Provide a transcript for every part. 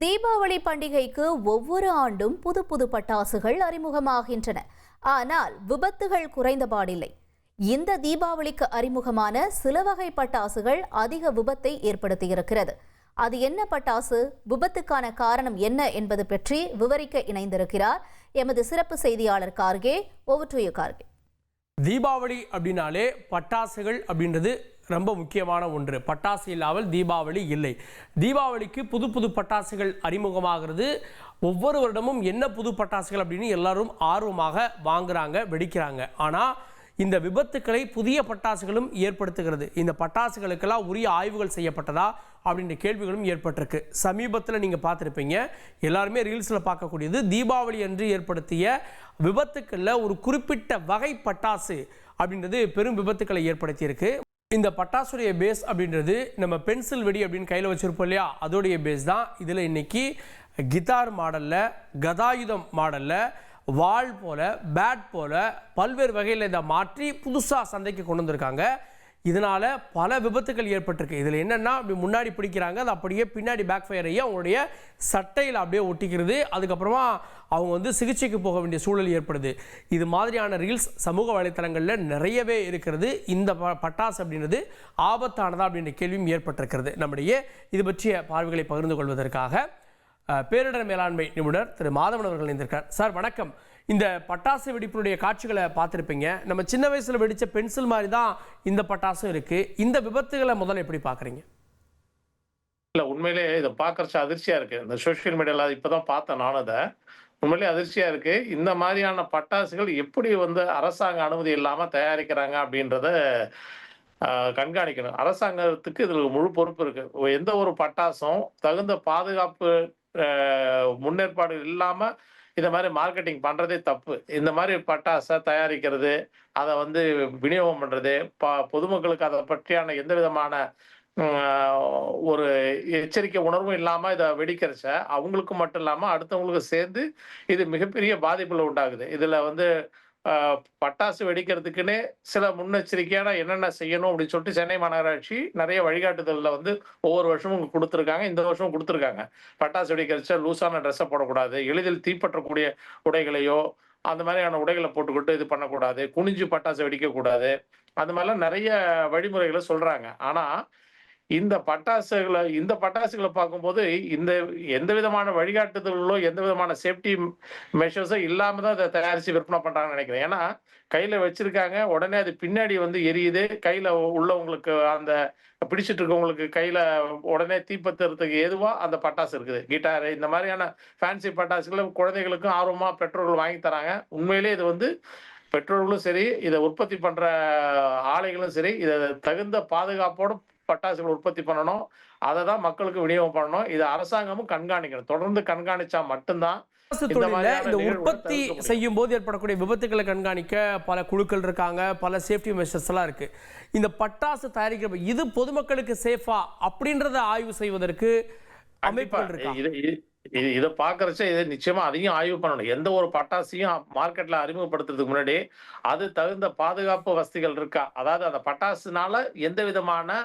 தீபாவளி பண்டிகைக்கு ஒவ்வொரு ஆண்டும் புது புது பட்டாசுகள் அறிமுகமாகின்றன. ஆனால் விபத்துகள் குறைந்தபாடில்லை. இந்த தீபாவளிக்கு அறிமுகமான சில வகை பட்டாசுகள் அதிக விபத்தை ஏற்படுத்தியிருக்கிறது. அது என்ன பட்டாசு, விபத்துக்கான காரணம் என்ன என்பது பற்றி விவரிக்க இணைந்திருக்கிறார் எமது சிறப்பு செய்தியாளர் Kharge. Over to you Kharge. Deepavali அப்படின்னாலே பட்டாசுகள் அப்படின்றது ரொம்ப முக்கியமான ஒன்று. பட்டாசு இல்லாமல் தீபாவளி இல்லை. தீபாவளிக்கு புது புது பட்டாசுகள் அறிமுகமாகிறது. ஒவ்வொரு வருடமும் என்ன புது பட்டாசுகள் அப்படின்னு எல்லாரும் ஆர்வமாக வாங்குறாங்க, வெடிக்கிறாங்க. ஆனால் இந்த விபத்துக்களை புதிய பட்டாசுகளும் ஏற்படுத்துகிறது. இந்த பட்டாசுகளுக்கெல்லாம் உரிய ஆய்வுகள் செய்யப்பட்டதா அப்படின்ற கேள்விகளும் ஏற்பட்டிருக்கு. சமீபத்தில் நீங்கள் பார்த்துருப்பீங்க, எல்லாருமே ரீல்ஸில் பார்க்கக்கூடியது தீபாவளி அன்று ஏற்படுத்திய விபத்துக்களில் ஒரு குறிப்பிட்ட வகை பட்டாசு அப்படின்றது பெரும் விபத்துக்களை ஏற்படுத்தியிருக்கு. இந்த பட்டாசுடைய பேஸ் அப்படின்றது நம்ம பென்சில் வெடி அப்படின்னு கையில் வச்சுருப்போம் இல்லையா, அதோடைய பேஸ் தான். இதில் இன்னைக்கு கிட்டார் மாடலில், கதாயுதம் மாடலில், வாள் போல, பேட் போல பல்வேறு வகையில் இதை மாற்றி புதுசாக சந்தைக்கு கொண்டு வந்திருக்காங்க. இதனால் பல விபத்துக்கள் ஏற்பட்டிருக்கு. இதில் என்னென்னா, அப்படி முன்னாடி பிடிக்கிறாங்க, அது அப்படியே பின்னாடி பேக் ஃபயர் ஆகி அவங்களுடைய சட்டையில் அப்படியே ஒட்டிக்கிறது. அதுக்கப்புறமா அவங்க சிகிச்சைக்கு போக வேண்டிய சூழல் ஏற்படுது. இது மாதிரியான ரீல்ஸ் சமூக வலைத்தளங்களில் நிறையவே இருக்கிறது. இந்த பட்டாசு அப்படின்றது ஆபத்தானதா அப்படின்ற கேள்வியும் ஏற்பட்டிருக்கிறது. நம்முடைய இது பற்றிய பார்வைகளை பகிர்ந்து கொள்வதற்காக பேரிடர் மேலாண்மை நிபுணர் திரு மாதவன் அவர்கள் இணைந்திருக்கார். சார் வணக்கம். இந்த பட்டாசு வெடிப்பினுடைய காட்சிகளை பார்த்துருப்பீங்க. நம்ம சின்ன வயசில் வெடித்த பென்சில் மாதிரி தான் இந்த பட்டாசும் இருக்குது. இந்த விபத்துகளை முதல்ல எப்படி பார்க்குறீங்க? இல்லை, உண்மையிலே இதை பார்க்கறச்சு அதிர்ச்சியாக இருக்குது. இந்த சோஷியல் மீடியாவில் இப்போ தான் பார்த்தேன் நானும். அதை உண்மையிலே அதிர்ச்சியாக இருக்குது. இந்த மாதிரியான பட்டாசுகள் எப்படி அரசாங்க அனுமதி இல்லாமல் தயாரிக்கிறாங்க அப்படின்றத கண்காணிக்கணும். அரசாங்கத்துக்கு இதில் முழு பொறுப்பு இருக்குது. எந்த ஒரு பட்டாசும் தகுந்த பாதுகாப்பு முன்னேற்பாடு இல்லாமல் இந்த மாதிரி மார்க்கெட்டிங் பண்ணுறதே தப்பு. இந்த மாதிரி பட்டாசை தயாரிக்கிறது, அதை விநியோகம் பண்ணுறது, பொதுமக்களுக்கு அதை பற்றியான எந்த விதமான ஒரு எச்சரிக்கை உணர்வும் இல்லாமல் இதை வெடிக்கிறச்ச அவங்களுக்கு மட்டும் இல்லாமல் அடுத்தவங்களுக்கு சேர்ந்து இது மிகப்பெரிய பாதிப்புல உண்டாகுது. இதில் பட்டாசு வெடிக்கிறதுக்குன்னே சில முன்னெச்சரிக்கையான என்னென்ன செய்யணும் அப்படின்னு சொல்லிட்டு சென்னை மாநகராட்சி நிறைய வழிகாட்டுதலில் ஒவ்வொரு வருஷமும் கொடுத்துருக்காங்க. இந்த வருஷமும் கொடுத்துருக்காங்க. பட்டாசு வெடிக்கிறச்ச லூசான ட்ரெஸ்ஸை போடக்கூடாது, எளிதில் தீப்பற்றக்கூடிய உடைகளையோ அந்த மாதிரியான உடைகளை போட்டுக்கிட்டு இது பண்ணக்கூடாது, குனிஞ்சு பட்டாசு வெடிக்கக்கூடாது, அந்த மாதிரிலாம் நிறைய வழிமுறைகளை சொல்றாங்க. ஆனால் இந்த பட்டாசுகளை பார்க்கும்போது எந்த விதமான வழிகாட்டுதல்களோ எந்த விதமான சேஃப்டி மெஷர்ஸோ இல்லாம தான் அதை தயாரிச்சு விற்பனை பண்றாங்கன்னு நினைக்கிறேன். ஏன்னா கையில வச்சிருக்காங்க, உடனே அது பின்னாடி எரியுது. கையில உள்ளவங்களுக்கு, அந்த பிடிச்சிட்டு இருக்கவங்களுக்கு கையில உடனே தீப்பத்துறதுக்கு ஏதுவா அந்த பட்டாசு இருக்குது. கிட்டாரு இந்த மாதிரியான ஃபேன்சி பட்டாசுகளை குழந்தைகளுக்கும் ஆர்வமா பெற்றோர்கள் வாங்கி தராங்க. உண்மையிலே இது பெற்றோர்களும் சரி, இதை உற்பத்தி பண்ற ஆலைகளும் சரி, இதை தகுந்த பாதுகாப்போடு பட்டாசுகள் உற்பத்தி பண்ணணும். அதை தான் மக்களுக்கு விநியோகம் பண்ணணும். இது அரசாங்கமும் கண்காணிக்கணும். தொடர்ந்து கண்காணிச்சா மட்டும்தான் இந்த உற்பத்தி செய்யும் போது ஏற்படக்கூடிய விபத்துக்களை கண்காணிக்க பல குழுக்கள் இருக்காங்க, பல சேஃப்டி மெஷர்ஸ் எல்லாம் இருக்கு. இந்த பட்டாசு தயாரிக்கிற இது பொதுமக்களுக்கு சேஃபா அப்படின்றத ஆய்வு செய்வதற்கு அமைப்புகள் இருக்கு. இதை பாக்குறச்ச இதை நிச்சயமா அதையும் ஆய்வு பண்ணணும். எந்த ஒரு பட்டாசையும் மார்க்கெட்ல அறிமுகப்படுத்துறதுக்கு முன்னாடி அது தகுந்த பாதுகாப்பு வசதிகள் இருக்கா, அதாவது அந்த பட்டாசுனால எந்த விதமான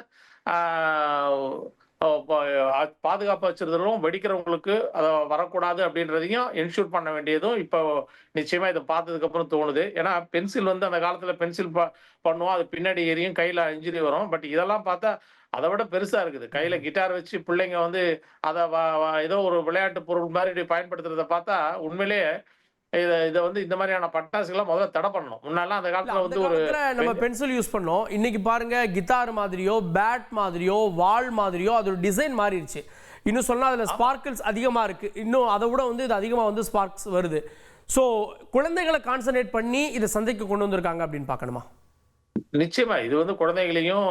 பாதுகாப்பு வச்சிருந்தாலும் வெடிக்கிறவங்களுக்கு அதை வரக்கூடாது அப்படின்றதையும் என்ஷூர் பண்ண வேண்டியதும் இப்போ நிச்சயமா இதை பார்த்ததுக்கு அப்புறம் தோணுது. ஏன்னா பென்சில் அந்த காலத்துல பென்சில் பண்ணுவோம், அது பின்னாடி எரியும், கையில இன்ஜுரி வரும். பட் இதெல்லாம் பார்த்தா அதை விட பெருசா இருக்குது. கையில கிட்டார் வச்சு பிள்ளைங்க அதை ஏதோ ஒரு விளையாட்டு பொருள் மாதிரி பயன்படுத்துறத பார்த்தா உண்மையிலேயே இதை இந்த மாதிரியான பட்டாசுகளை முதல்ல தடை பண்ணணும். முன்னாலாம் அந்த காலத்துல ஒரு நம்ம பென்சில் யூஸ் பண்ணோம். இன்னைக்கு பாருங்க, கிட்டார் மாதிரியோ பேட் மாதிரியோ வாள் மாதிரியோ அதோட டிசைன் மாறிடுச்சு. இன்னும் சொன்னா அதுல ஸ்பார்க்கிள்ஸ் அதிகமா இருக்கு. இன்னும் அதை விட இது அதிகமா ஸ்பார்க்ஸ் வருது. ஸோ குழந்தைகளை கான்சன்ட்ரேட் பண்ணி இதை சந்தைக்கு கொண்டு வந்திருக்காங்க அப்படின்னு பார்க்கணுமா? நிச்சயமா இது குழந்தைகளையும்,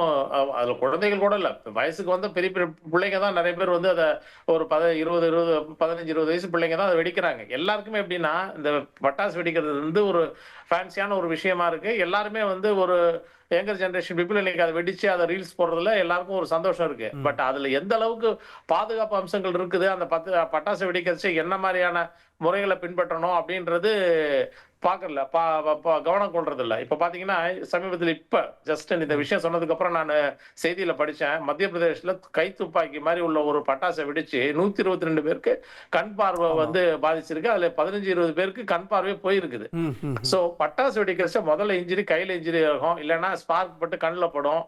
அதுல குழந்தைகள் கூட இல்ல, வயசுக்கு பெரிய பெரிய பிள்ளைங்க தான் நிறைய பேர் அதை ஒரு 15-20 வயசு பிள்ளைங்க தான் அதை வெடிக்கிறாங்க. எல்லாருக்குமே எப்படின்னா, இந்த பட்டாசு வெடிக்கிறது ஒரு ஃபேன்சியான ஒரு விஷயமா இருக்கு. எல்லாருமே ஒரு யங்கர் ஜெனரேஷன் பீப்புள் இன்னைக்கு அதை வெடிச்சு அதை ரீல்ஸ் போடுறதுல எல்லாருக்கும் ஒரு சந்தோஷம் இருக்கு. பட் அதுல எந்த அளவுக்கு பாதுகாப்பு அம்சங்கள் இருக்குது, அந்த பட்டாசு வெடிக்கிறச்சு என்ன மாதிரியான முறைகளை பின்பற்றணும் அப்படின்றது பார்க்கல கவனம் கொள்றது இல்ல. இப்ப பாத்தீங்கன்னா சமீபத்தில் இப்ப ஜஸ்ட் இந்த விஷயம் சொன்னதுக்கு அப்புறம் நான் செய்தியில படிச்சேன். மத்திய பிரதேசல கை துப்பாக்கி மாதிரி உள்ள ஒரு பட்டாசை வெடிச்சு 122 பேருக்கு கண் பார்வை வந்து பாதிச்சிருக்கு. அதுல 15-20 பேருக்கு கண் பார்வை போயிருக்குது. சோ பட்டாசு வெடிக்கிறச்ச முதல்ல இன்ஜுரி கையில இன்ஜுரி ஆகும், இல்லைன்னா ஸ்பார்க் பட்டு கண்ணுல படும்.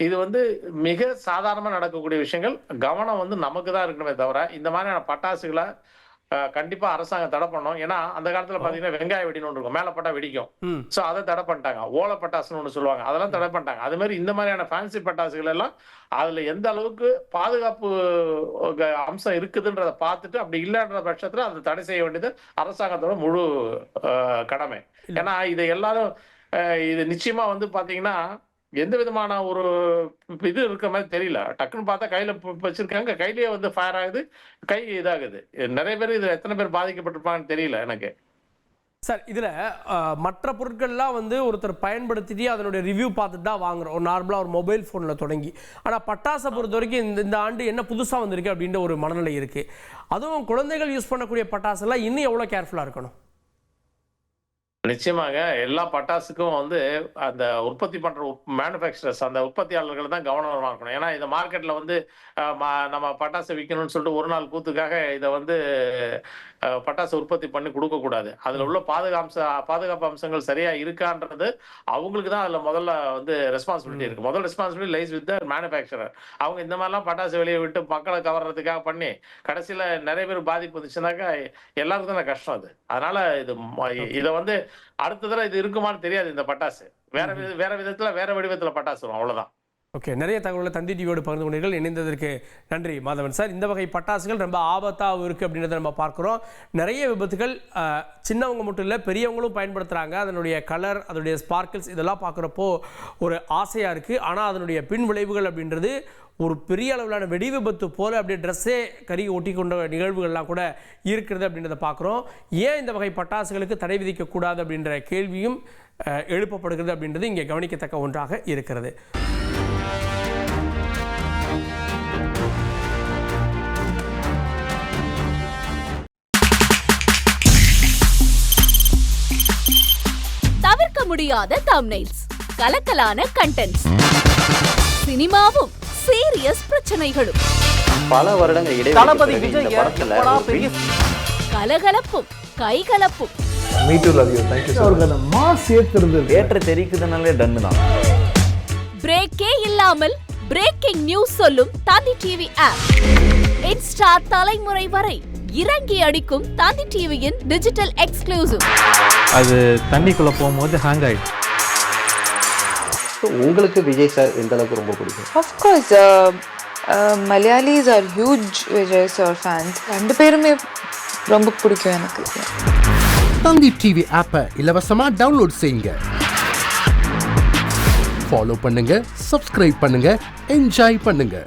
இது வந்து மிக சாதாரணமா நடக்கக்கூடிய விஷயங்கள். கவனம் வந்து நமக்கு தான் இருக்கணுமே தவிர இந்த மாதிரியான பட்டாசுகளை கண்டிப்பா அரசாங்கம் தடை பண்ணும். ஏன்னா அந்த காலத்துல பாத்தீங்கன்னா வெங்காய வெடின்னு ஒன்று இருக்கும், மேல பட்டா வெடிக்கும். சோ அதை தடை பண்ணிட்டாங்க. ஓலை பட்டாசுன்னு ஒண்ணு சொல்லுவாங்க, அதெல்லாம் தடை பண்ணிட்டாங்க. அது மாதிரி இந்த மாதிரியான ஃபேன்சி பட்டாசுகள் எல்லாம் அதுல எந்த அளவுக்கு பாதுகாப்பு அம்சம் இருக்குதுன்றத பார்த்துட்டு, அப்படி இல்லைன்ற பட்சத்துல அதை தடை செய்ய வேண்டியது அரசாங்கத்தோட முழு கடமை. ஏன்னா இதை எல்லாரும் இது நிச்சயமா வந்து பாத்தீங்கன்னா எந்த விதமான ஒரு இது இருக்கிற மாதிரி தெரியல. டக்குன்னு பார்த்தா கையில வச்சிருக்காங்க, கையிலேயே வந்து ஃபயர் ஆகுது, கை இதாகுது. நிறைய பேர் இதுல எத்தனை பேர் பாதிக்கப்பட்டிருப்பாங்கன்னு தெரியல எனக்கு. சார், இதில் மற்ற பொருட்கள்லாம் வந்து ஒருத்தர் பயன்படுத்திட்டு அதனுடைய ரிவ்யூ பார்த்துட்டு தான் வாங்குறோம், ஒரு நார்மலாக ஒரு மொபைல் ஃபோனில் தொடங்கி. ஆனால் பட்டாசை பொறுத்த வரைக்கும் இந்த ஆண்டு என்ன புதுசாக வந்திருக்கு அப்படின்ற ஒரு மனநிலை இருக்குது. அதுவும் குழந்தைகள் யூஸ் பண்ணக்கூடிய பட்டாசுலாம் இன்னும் எவ்வளோ கேர்ஃபுல்லாக இருக்கணும்? நிச்சயமாக எல்லா பட்டாசுக்கும் வந்து அந்த உற்பத்தி பண்ற மேனுஃபேக்சரர்ஸ், அந்த உற்பத்தியாளர்கள் தான் கவனமா இருக்கணும். ஏன்னா இந்த மார்க்கெட்ல வந்து நம்ம பட்டாசு விற்கணும்னு சொல்லிட்டு ஒரு நாள் கூத்துக்காக இதை வந்து பட்டாசு உற்பத்தி பண்ணி கொடுக்க கூடாது. அதுல உள்ள பாதுகாப்பு அம்சங்கள் சரியா இருக்கான்றது அவங்களுக்கு தான் அதுல முதல்ல வந்து ரெஸ்பான்சிபிலிட்டி இருக்கு. முதல் responsibility lies with the manufacturer. அவங்க இந்த மாதிரிலாம் பட்டாசு வெளியே விட்டு மக்களை கவர்றதுக்காக பண்ணி கடைசியில நிறைய பேர் பாதிப்பு வந்துச்சுனாக்கா எல்லாருக்கும் தானே கஷ்டம் அது. அதனால இதை வந்து அடுத்த தடவை இது இருக்குமான்னு தெரியாது. இந்த பட்டாசு வேற விதத்துல வேற வடிவத்துல பட்டாசு வரும், அவ்வளவுதான். ஓகே, நிறைய தகவலை தந்தி டிவியோடு பகிர்ந்து கொண்டீர்கள். இணைந்ததற்கு நன்றி மாதவன் சார். இந்த வகை பட்டாசுகள் ரொம்ப ஆபத்தாக இருக்குது அப்படின்றத நம்ம பார்க்குறோம். நிறைய விபத்துகள் சின்னவங்க மட்டும் இல்லை, பெரியவங்களும் பயன்படுத்துகிறாங்க. அதனுடைய கலர், அதனுடைய ஸ்பார்க்கிள்ஸ் இதெல்லாம் பார்க்குறப்போ ஒரு ஆசையாக இருக்குது. ஆனால் அதனுடைய பின் விளைவுகள் அப்படின்றது ஒரு பெரிய அளவிலான வெடி விபத்து போல் அப்படியே ட்ரெஸ்ஸே கறி ஒட்டி கொண்ட நிகழ்வுகள்லாம் கூட இருக்கிறது அப்படின்றத பார்க்குறோம். ஏன் இந்த வகை பட்டாசுகளுக்கு தடை விதிக்கக்கூடாது அப்படின்ற கேள்வியும் எழுப்பப்படுகிறது அப்படின்றது இங்கே கவனிக்கத்தக்க ஒன்றாக இருக்கிறது. தவிர்க்க முடியாத தம்ப்நெயில்ஸ், கலக்கலான கண்டென்ட்ஸ், சினிமாவும் சீரியஸ் பிரச்சனைகளும், பல வருடங்கள் இடைவெளி கலகலப்பும் கைகலப்பும், ஏற்ற தெரிக்குதுனாலே டன்னு தான். பிரேக்கே இல்லாமல் பிரேக்கிங் நியூஸ் சொல்லும் தந்தி டிவி ஆப். இன்ஸ்டா தலைமுறை வரை இறங்கி அடிக்கும் தந்தி டிவியின் டிஜிட்டல் எக்ஸ்க்ளூசிவ். அது தண்ணிக்குள்ள போகும்போது ஹேங் ஆயிடுச்சு. உங்களுக்கு விஜய் சார் எந்த அளவுக்கு ரொம்ப பிடிக்கும்? Of course, Malayalis are huge Vijay sir fans. ரெண்டு பேருமே ரொம்ப பிடிக்கும் எனக்கு. தந்தி டிவி ஆப்பை இலவசமா டவுன்லோட் செய்யுங்க, ஃபாலோ பண்ணுங்க, சப்ஸ்கிரைப் பண்ணுங்க, என்ஜாய் பண்ணுங்க.